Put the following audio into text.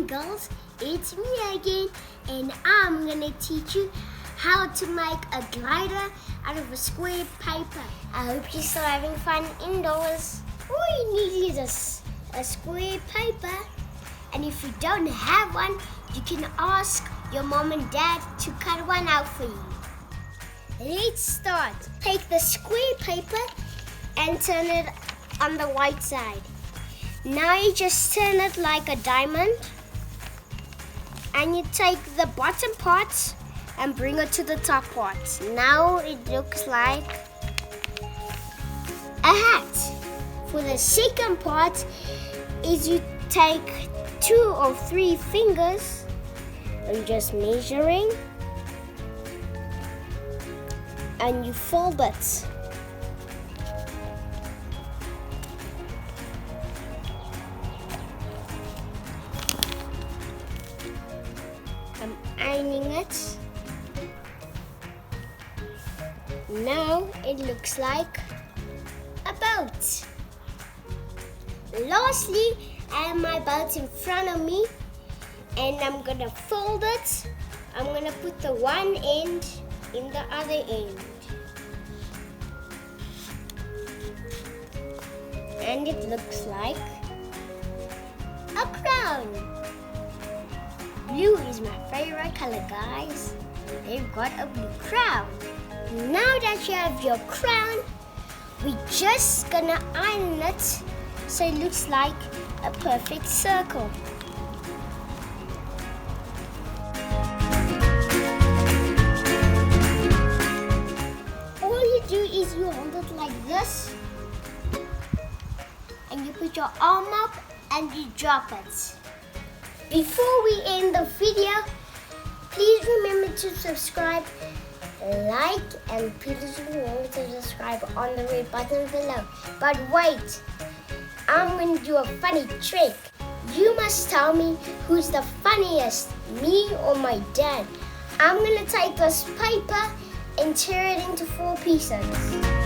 girls, it's me again, and I'm gonna teach you how to make a glider out of a square paper. I hope you're still having fun indoors. All you need is a square paper, and if you don't have one, you can ask your mom and dad to cut one out for you. Let's start. Take the square paper and turn it on the white side. Now you just turn it like a diamond, and you take the bottom part and bring it to the top part. Now it looks like a hat. For the second part is you take 2 or 3 fingers and just measuring, and you fold it. I'm ironing it. Now it looks like a boat. Lastly, I have my boat in front of me, and I'm gonna fold it. I'm gonna put the one end in the other end. And it looks like a crown. Blue is my favorite color, guys. They've got a blue crown. Now that you have your crown, we're just gonna iron it so it looks like a perfect circle. All you do is you hold it like this, and you put your arm up and you drop it. Before we end the video, please remember to subscribe, like, and please remember to subscribe on the red button below. But wait, I'm going to do a funny trick. You must tell me who's the funniest, me or my dad. I'm going to take this paper and tear it into 4 pieces.